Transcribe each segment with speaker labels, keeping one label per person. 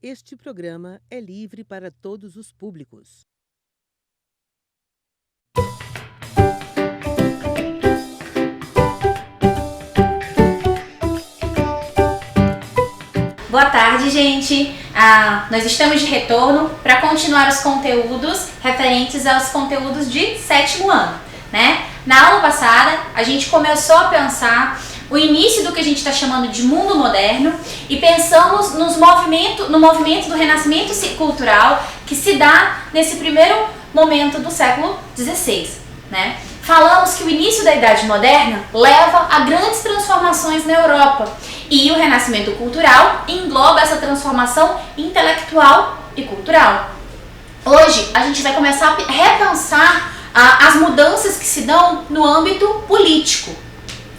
Speaker 1: Este programa é livre para todos os públicos.
Speaker 2: Boa tarde, gente! Nós estamos de retorno para continuar os conteúdos referentes aos conteúdos de 7º ano, né? Na aula passada, a gente começou a pensar o início do que a gente está chamando de mundo moderno e pensamos no movimento do renascimento cultural que se dá nesse primeiro momento do século XVI, né? Falamos que o início da Idade Moderna leva a grandes transformações na Europa e o renascimento cultural engloba essa transformação intelectual e cultural. Hoje a gente vai começar a repensar as mudanças que se dão no âmbito político.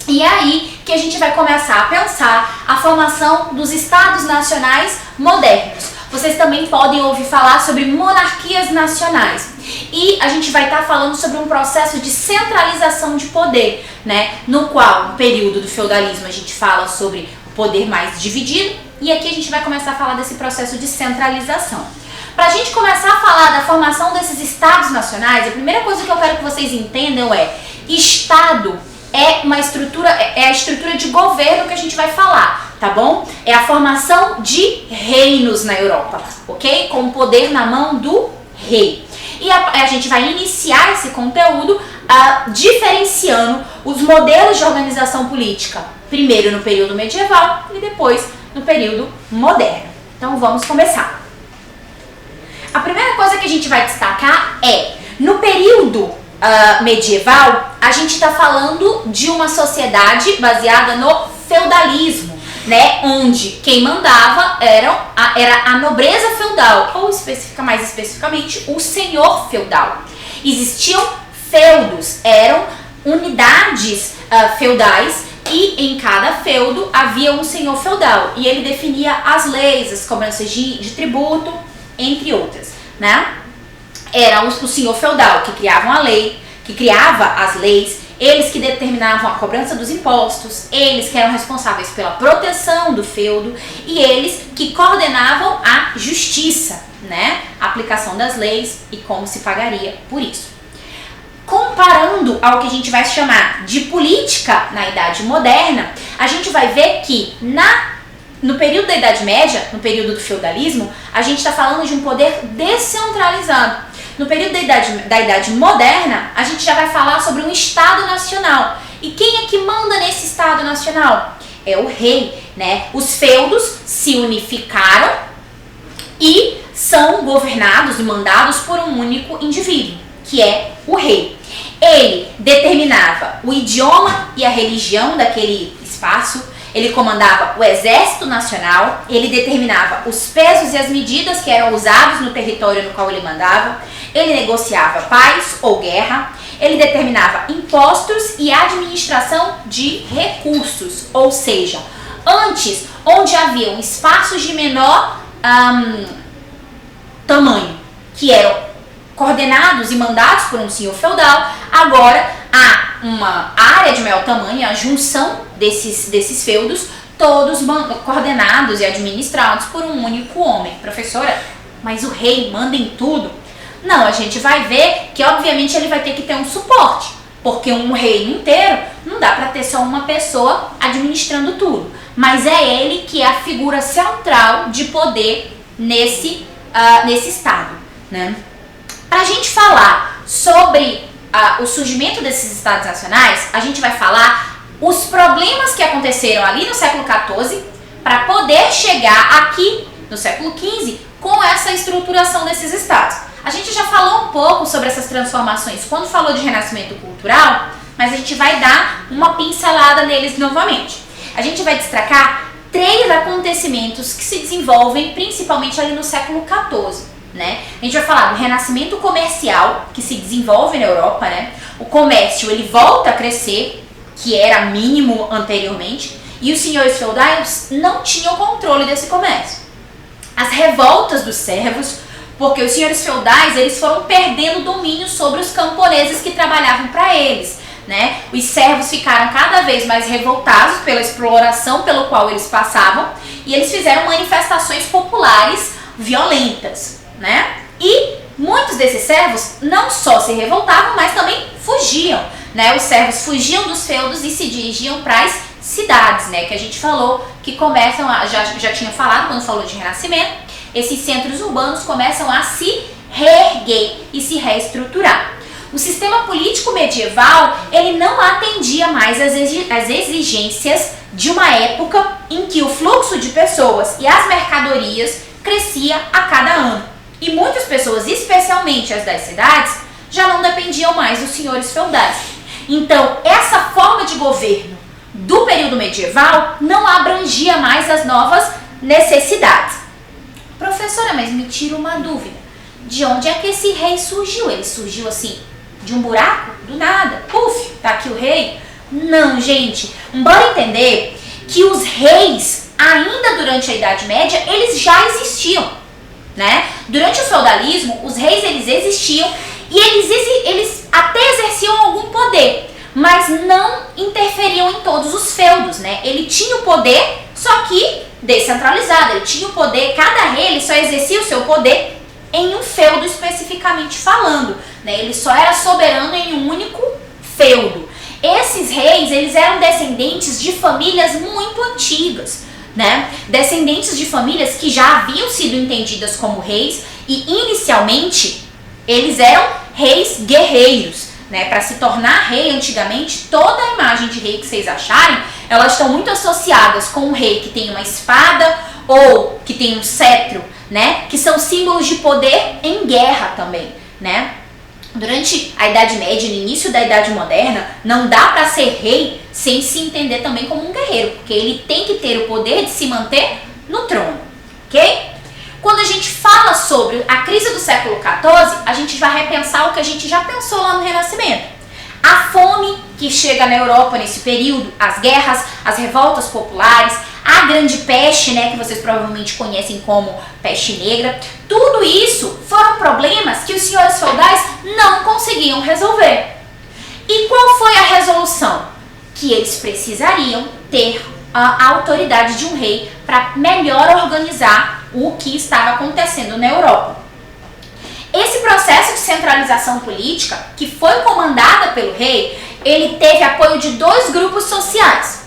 Speaker 2: E é aí que a gente vai começar a pensar a formação dos estados nacionais modernos. Vocês também podem ouvir falar sobre monarquias nacionais. E a gente vai estar falando sobre um processo de centralização de poder, né? No qual, no período do feudalismo, a gente fala sobre o poder mais dividido. E aqui a gente vai começar a falar desse processo de centralização. Para a gente começar a falar da formação desses estados nacionais, a primeira coisa que eu quero que vocês entendam é: Estado é a estrutura de governo que a gente vai falar, tá bom? É a formação de reinos na Europa, ok? Com o poder na mão do rei. E a gente vai iniciar esse conteúdo diferenciando os modelos de organização política, primeiro no período medieval e depois no período moderno. Então vamos começar. A primeira coisa que a gente vai destacar é, no período medieval, a gente está falando de uma sociedade baseada no feudalismo, né? Onde quem mandava era a nobreza feudal, ou mais especificamente o senhor feudal. Existiam feudos, eram unidades feudais, e em cada feudo havia um senhor feudal, e ele definia as leis, as cobranças de tributo, entre outras, né? Era o senhor feudal que criava as leis, eles que determinavam a cobrança dos impostos, eles que eram responsáveis pela proteção do feudo e eles que coordenavam a justiça, né? A aplicação das leis e como se pagaria por isso. Comparando ao que a gente vai chamar de política na Idade Moderna, a gente vai ver que no período da Idade Média, no período do feudalismo, a gente está falando de um poder descentralizado. No período da Idade Moderna, a gente já vai falar sobre um Estado Nacional. E quem é que manda nesse Estado Nacional? É o rei, né? Os feudos se unificaram e são governados e mandados por um único indivíduo, que é o rei. Ele determinava o idioma e a religião daquele espaço. Ele comandava o exército nacional, ele determinava os pesos e as medidas que eram usados no território no qual ele mandava, ele negociava paz ou guerra, ele determinava impostos e administração de recursos, ou seja, antes, onde haviam espaços de menor tamanho, que eram coordenados e mandados por um senhor feudal, agora há uma área de maior tamanho, a junção desses feudos, todos coordenados e administrados por um único homem. Professora, mas o rei manda em tudo? Não, a gente vai ver que obviamente ele vai ter que ter um suporte, porque um reino inteiro não dá para ter só uma pessoa administrando tudo, mas é ele que é a figura central de poder nesse estado, né? Para a gente falar sobre o surgimento desses estados nacionais, a gente vai falar os problemas que aconteceram ali no século XIV para poder chegar aqui no século XV com essa estruturação desses estados. A gente já falou um pouco sobre essas transformações quando falou de renascimento cultural, mas a gente vai dar uma pincelada neles novamente. A gente vai destacar 3 acontecimentos que se desenvolvem principalmente ali no século XIV. Né? A gente vai falar do renascimento comercial que se desenvolve na Europa, né? O comércio ele volta a crescer, que era mínimo anteriormente, e os senhores feudais não tinham controle desse comércio. As revoltas dos servos, porque os senhores feudais eles foram perdendo domínio sobre os camponeses que trabalhavam para eles, né? Os servos ficaram cada vez mais revoltados pela exploração pelo qual eles passavam e eles fizeram manifestações populares violentas, né? E muitos desses servos não só se revoltavam, mas também fugiam, né? Os servos fugiam dos feudos e se dirigiam para as cidades, né? Que a gente falou que começam a, já tinha falado quando falou de renascimento, esses centros urbanos começam a se reerguer e se reestruturar. O sistema político medieval, ele não atendia mais às exigências de uma época em que o fluxo de pessoas e as mercadorias crescia a cada ano. E muitas pessoas, especialmente as das cidades, já não dependiam mais dos senhores feudais. Então, essa forma de governo do período medieval não abrangia mais as novas necessidades. Professora, mas me tira uma dúvida. De onde é que esse rei surgiu? Ele surgiu assim, de um buraco? Do nada. Puf, tá aqui o rei? Não, gente. Bora entender que os reis, ainda durante a Idade Média, eles já existiam, né? Durante o feudalismo, os reis eles existiam e eles até exerciam algum poder, mas não interferiam em todos os feudos, né? Ele tinha o poder, só que descentralizado. Ele tinha o poder, cada rei ele só exercia o seu poder em um feudo especificamente falando, né? Ele só era soberano em um único feudo. Esses reis, eles eram descendentes de famílias muito antigas, né? Descendentes de famílias que já haviam sido entendidas como reis e inicialmente eles eram reis guerreiros, né? Para se tornar rei antigamente, toda a imagem de rei que vocês acharem, elas estão muito associadas com um rei que tem uma espada ou que tem um cetro, né? Que são símbolos de poder em guerra também, né? Durante a Idade Média e no início da Idade Moderna, não dá para ser rei sem se entender também como um guerreiro, porque ele tem que ter o poder de se manter no trono, ok? Quando a gente fala sobre a crise do século XIV, a gente vai repensar o que a gente já pensou lá no Renascimento. A fome que chega na Europa nesse período, as guerras, as revoltas populares, a grande peste, né, que vocês provavelmente conhecem como peste negra, tudo isso foram problemas que os senhores feudais não conseguiam resolver. E qual foi a resolução? Que eles precisariam ter a autoridade de um rei para melhor organizar o que estava acontecendo na Europa. Esse processo de centralização política, que foi comandada pelo rei, ele teve apoio de dois grupos sociais,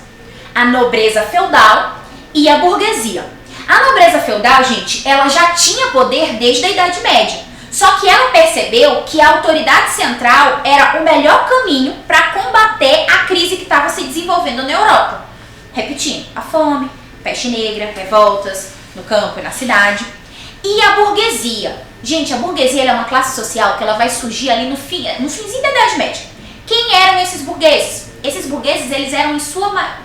Speaker 2: a nobreza feudal e a burguesia. A nobreza feudal, gente, ela já tinha poder desde a Idade Média, só que ela percebeu que a autoridade central era o melhor caminho para combater a crise que estava se desenvolvendo na Europa. Repetindo, a fome, peste negra, revoltas no campo e na cidade. E a burguesia. Gente, a burguesia é uma classe social que ela vai surgir ali no finzinho da Idade Média. Quem eram esses burgueses? Esses burgueses, eles eram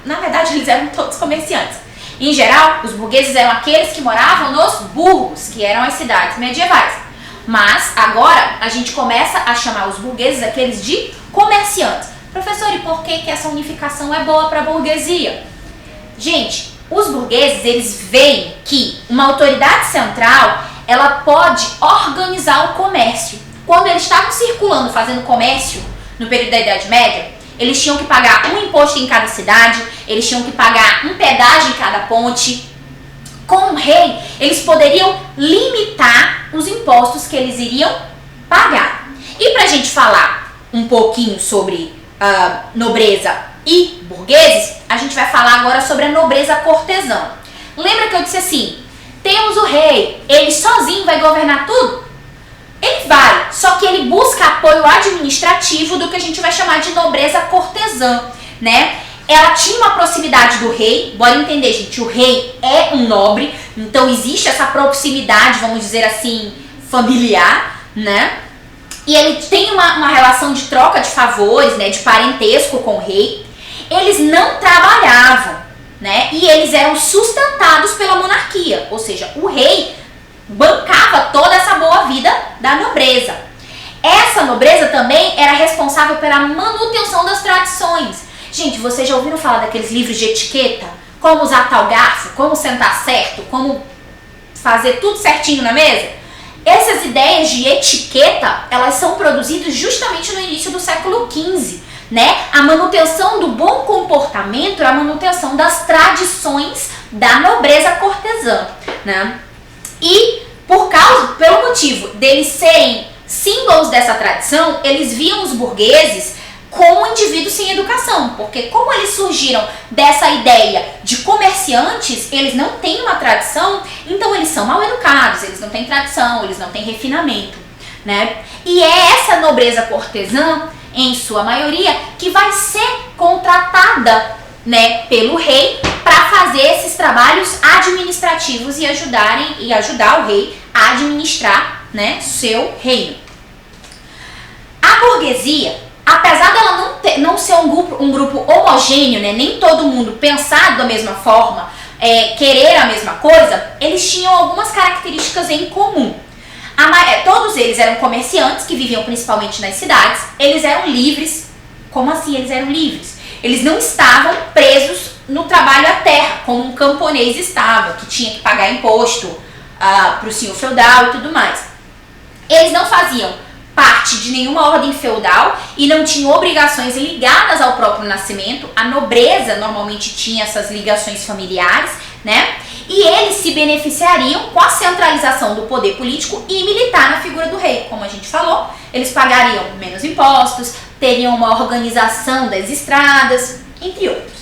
Speaker 2: na verdade, eles eram todos comerciantes. Em geral, os burgueses eram aqueles que moravam nos burgos, que eram as cidades medievais. Mas agora a gente começa a chamar os burgueses aqueles de comerciantes. Professor, e por que essa unificação é boa para a burguesia? Gente, os burgueses, eles veem que uma autoridade central, ela pode organizar o comércio. Quando eles estavam circulando, fazendo comércio no período da Idade Média, eles tinham que pagar um imposto em cada cidade, eles tinham que pagar um pedágio em cada ponte. Com o rei, eles poderiam limitar os impostos que eles iriam pagar. E para a gente falar um pouquinho sobre nobreza e burgueses, a gente vai falar agora sobre a nobreza cortesã. Lembra que eu disse assim, temos o rei, ele sozinho vai governar tudo? Ele vai, só que ele busca apoio administrativo do que a gente vai chamar de nobreza cortesã, né? Ela tinha uma proximidade do rei, bora entender, gente, o rei é um nobre, então existe essa proximidade, vamos dizer assim, familiar, né? E ele tem uma relação de troca de favores, né, de parentesco com o rei. Eles não trabalhavam, né? E eles eram sustentados pela monarquia, ou seja, o rei bancava toda essa boa vida da nobreza. Essa nobreza também era responsável pela manutenção das tradições. Gente, vocês já ouviram falar daqueles livros de etiqueta? Como usar tal garfo, como sentar certo, como fazer tudo certinho na mesa? Essas ideias de etiqueta, elas são produzidas justamente no início do século XV, né? A manutenção do bom comportamento é a manutenção das tradições da nobreza cortesã, né? E Pelo motivo deles serem símbolos dessa tradição, eles viam os burgueses como indivíduos sem educação, porque como eles surgiram dessa ideia de comerciantes, eles não têm uma tradição, então eles são mal educados, eles não têm tradição, eles não têm refinamento, né? E é essa nobreza cortesã, em sua maioria, que vai ser contratada, né, pelo rei para fazer esses trabalhos administrativos e ajudar o rei a administrar, né, seu reino. A burguesia, apesar dela não ser um grupo homogêneo, né, nem todo mundo pensar da mesma forma, querer a mesma coisa, eles tinham algumas características em comum. Todos eles eram comerciantes que viviam principalmente nas cidades, eles eram livres. Como assim eles eram livres? Eles não estavam presos no trabalho à terra, como um camponês estava, que tinha que pagar imposto para o senhor feudal e tudo mais. Eles não faziam parte de nenhuma ordem feudal e não tinham obrigações ligadas ao próprio nascimento. A nobreza normalmente tinha essas ligações familiares, né? E eles se beneficiariam com a centralização do poder político e militar na figura do rei. Como a gente falou, eles pagariam menos impostos, teriam uma organização das estradas, entre outros.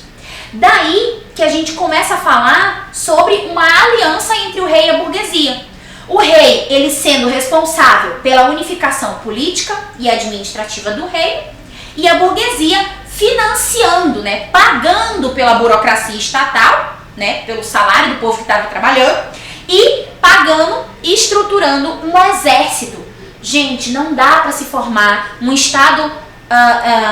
Speaker 2: Daí que a gente começa a falar sobre uma aliança entre o rei e a burguesia. O rei, ele sendo responsável pela unificação política e administrativa do reino, e a burguesia financiando, né, pagando pela burocracia estatal, né, pelo salário do povo que estava trabalhando, e pagando e estruturando um exército. Gente, não dá para se formar um Estado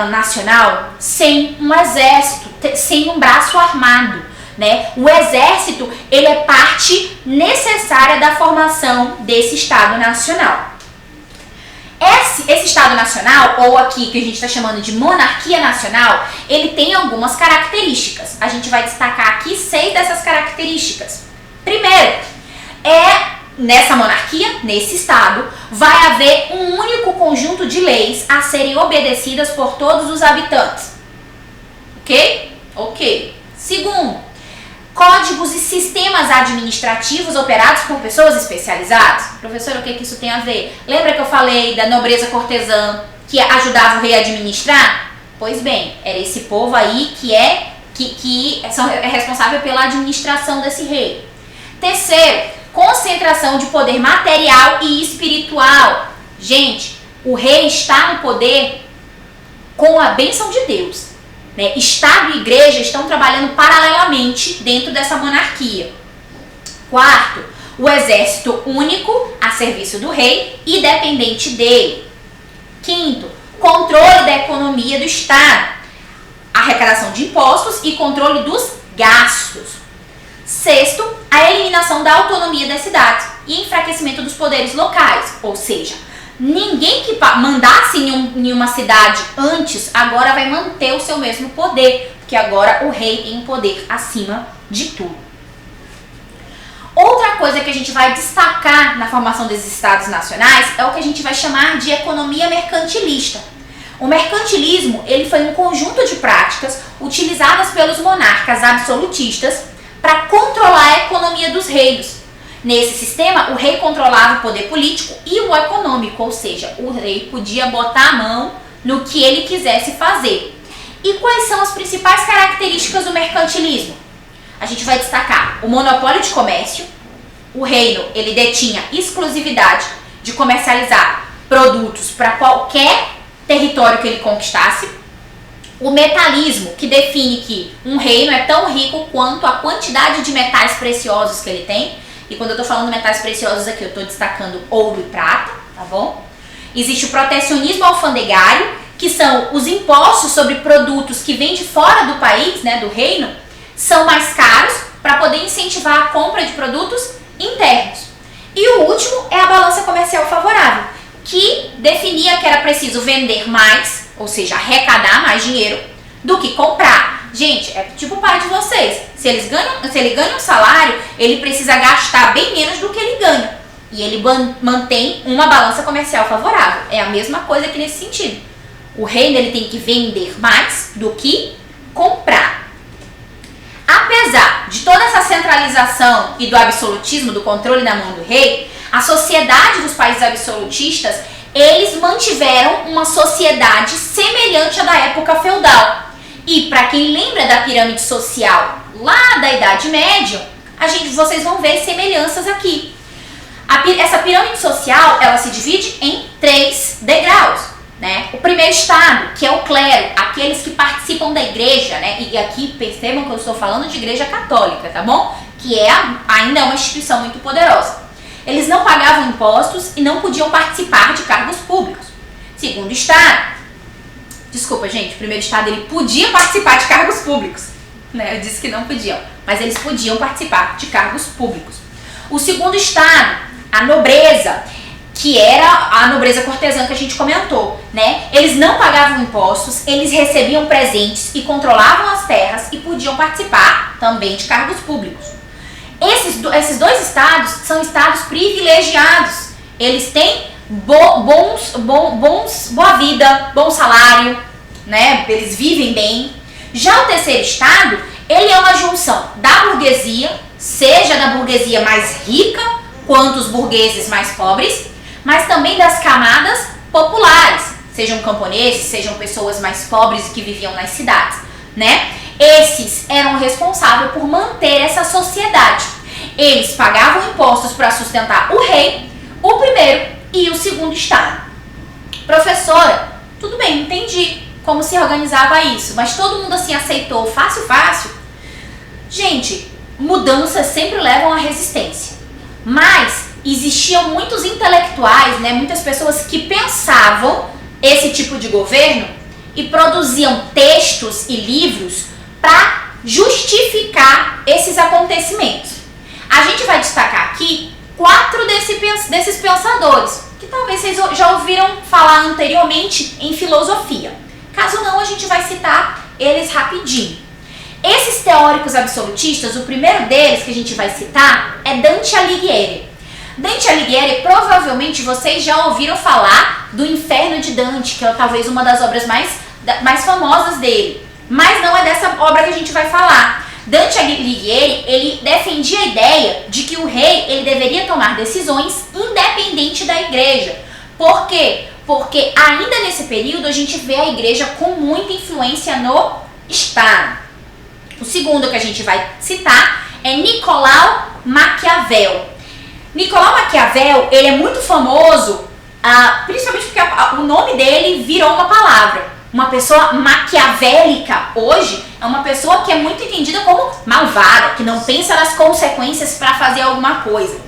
Speaker 2: nacional sem um exército, sem um braço armado, né? O exército, ele é parte necessária da formação desse Estado nacional. Esse Estado nacional, ou aqui que a gente está chamando de monarquia nacional, ele tem algumas características. A gente vai destacar aqui 6 dessas características. Primeiro, nessa monarquia, nesse Estado, vai haver um único conjunto de leis a serem obedecidas por todos os habitantes. Ok? Ok. Segundo, códigos e sistemas administrativos operados por pessoas especializadas. Professor, o que isso tem a ver? Lembra que eu falei da nobreza cortesã que ajudava o rei a administrar? Pois bem, era esse povo aí que é responsável pela administração desse rei. Terceiro, concentração de poder material e espiritual. Gente, o rei está no poder com a bênção de Deus. Né? Estado e igreja estão trabalhando paralelamente dentro dessa monarquia. Quarto, o exército único a serviço do rei e dependente dele. Quinto, controle da economia do Estado, arrecadação de impostos e controle dos gastos. Sexto, a eliminação da autonomia das cidades e enfraquecimento dos poderes locais, ou seja, ninguém que mandasse em uma cidade antes, agora vai manter o seu mesmo poder, porque agora o rei tem um poder acima de tudo. Outra coisa que a gente vai destacar na formação desses estados nacionais é o que a gente vai chamar de economia mercantilista. O mercantilismo, ele foi um conjunto de práticas utilizadas pelos monarcas absolutistas para controlar a economia dos reinos. Nesse sistema, o rei controlava o poder político e o econômico, ou seja, o rei podia botar a mão no que ele quisesse fazer. E quais são as principais características do mercantilismo? A gente vai destacar o monopólio de comércio. O reino, ele detinha exclusividade de comercializar produtos para qualquer território que ele conquistasse. O metalismo, que define que um reino é tão rico quanto a quantidade de metais preciosos que ele tem. E quando eu estou falando metais preciosos aqui, eu estou destacando ouro e prata, tá bom? Existe o protecionismo alfandegário, que são os impostos sobre produtos que vêm de fora do país, né, do reino, são mais caros para poder incentivar a compra de produtos internos. E o último é a balança comercial favorável, que definia que era preciso vender mais, ou seja, arrecadar mais dinheiro, do que comprar. Gente, é tipo o pai de vocês. Se ele ganha um salário, ele precisa gastar bem menos do que ele ganha. E ele mantém uma balança comercial favorável. É a mesma coisa aqui nesse sentido. O reino, ele tem que vender mais do que comprar. Apesar de toda essa centralização e do absolutismo, do controle na mão do rei, A sociedade dos países absolutistas, eles mantiveram uma sociedade semelhante à da época feudal. E para quem lembra da pirâmide social lá da Idade Média, vocês vão ver semelhanças aqui. Essa pirâmide social, ela se divide em 3 degraus, né? O primeiro estado, que é o clero, aqueles que participam da igreja, né? E aqui percebam que eu estou falando de igreja católica, tá bom? Que ainda é uma instituição muito poderosa. Eles não pagavam impostos e não podiam participar de cargos públicos. Segundo estado, desculpa gente, o primeiro estado ele podia participar de cargos públicos, né? Eu disse que não podiam, mas eles podiam participar de cargos públicos. O segundo estado, a nobreza, que era a nobreza cortesã que a gente comentou, né? Eles não pagavam impostos, eles recebiam presentes e controlavam as terras e podiam participar também de cargos públicos. Esses 2 estados são estados privilegiados. Eles têm boa vida, bom salário, né? Eles vivem bem. Já o terceiro estado, ele é uma junção da burguesia, seja da burguesia mais rica, quanto os burgueses mais pobres, mas também das camadas populares, sejam camponeses, sejam pessoas mais pobres que viviam nas cidades, né? Esses eram responsáveis por manter essa sociedade. Eles pagavam impostos para sustentar o rei, o primeiro e o segundo estado. Professora, tudo bem, entendi como se organizava isso, mas todo mundo assim aceitou fácil? Gente, mudanças sempre levam à resistência, mas existiam muitos intelectuais, né, muitas pessoas que pensavam esse tipo de governo e produziam textos e livros para justificar esses acontecimentos. A gente vai destacar aqui 4 desses pensadores, que talvez vocês já ouviram falar anteriormente em filosofia. Caso não, a gente vai citar eles rapidinho. Esses teóricos absolutistas, o primeiro deles que a gente vai citar é Dante Alighieri. Dante Alighieri, provavelmente vocês já ouviram falar do Inferno de Dante, que é talvez uma das obras mais famosas dele. Mas não é dessa obra que a gente vai falar. Dante Alighieri, ele defendia a ideia de que o rei ele deveria tomar decisões independente da igreja. Por quê? Porque ainda nesse período a gente vê a igreja com muita influência no Estado. O segundo que a gente vai citar é Nicolau Maquiavel. Nicolau Maquiavel, ele é muito famoso, principalmente porque o nome dele virou uma palavra. Uma pessoa maquiavélica hoje é uma pessoa que é muito entendida como malvada, que não pensa nas consequências para fazer alguma coisa.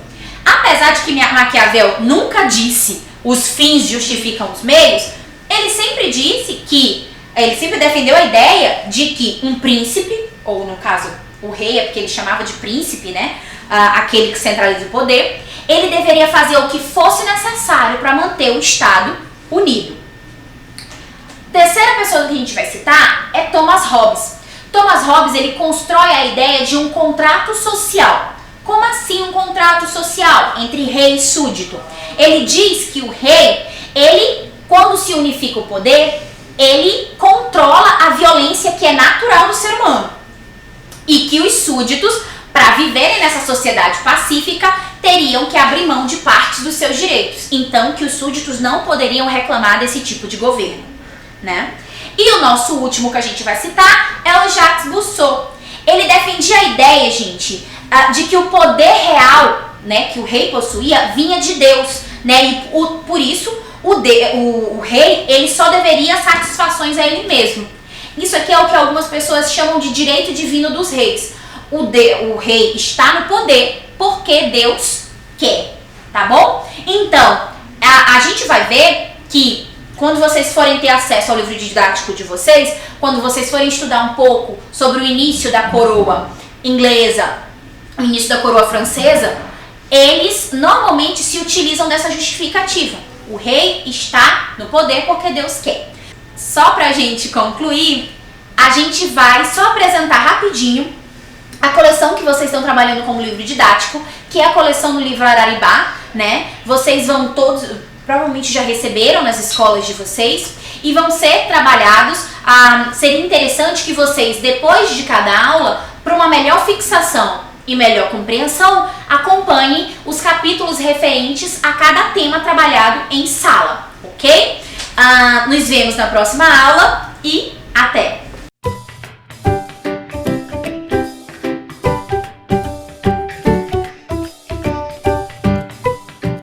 Speaker 2: Apesar de que Maquiavel nunca disse os fins justificam os meios, ele sempre defendeu a ideia de que um príncipe, ou no caso o rei, é porque ele chamava de príncipe, né? Aquele que centraliza o poder, ele deveria fazer o que fosse necessário para manter o Estado unido. Terceira pessoa que a gente vai citar é Thomas Hobbes. Thomas Hobbes, ele constrói a ideia de um contrato social. Como assim um contrato social entre rei e súdito? Ele diz que o rei, quando se unifica o poder, ele controla a violência que é natural do ser humano. E que os súditos, para viverem nessa sociedade pacífica, teriam que abrir mão de parte dos seus direitos. Então, que os súditos não poderiam reclamar desse tipo de governo, né? E o nosso último que a gente vai citar é o Jacques Rousseau. Ele defendia a ideia, gente, de que o poder real, né, que o rei possuía, vinha de Deus, né? E por isso o rei ele só deveria satisfações a ele mesmo. Isso aqui é o que algumas pessoas chamam de direito divino dos reis. O rei está no poder porque Deus quer, tá bom? Então, a gente vai ver que quando vocês forem ter acesso ao livro didático de vocês, quando vocês forem estudar um pouco sobre o início da coroa inglesa, o início da coroa francesa, eles normalmente se utilizam dessa justificativa. O rei está no poder porque Deus quer. Só pra gente concluir, a gente vai só apresentar rapidinho a coleção que vocês estão trabalhando como livro didático, que é a coleção do livro Araribá, né? Vocês vão todos, provavelmente já receberam nas escolas de vocês, e vão ser trabalhados. Seria interessante que vocês, depois de cada aula, para uma melhor fixação e melhor compreensão, acompanhe os capítulos referentes a cada tema trabalhado em sala, ok? Nos vemos na próxima aula e até!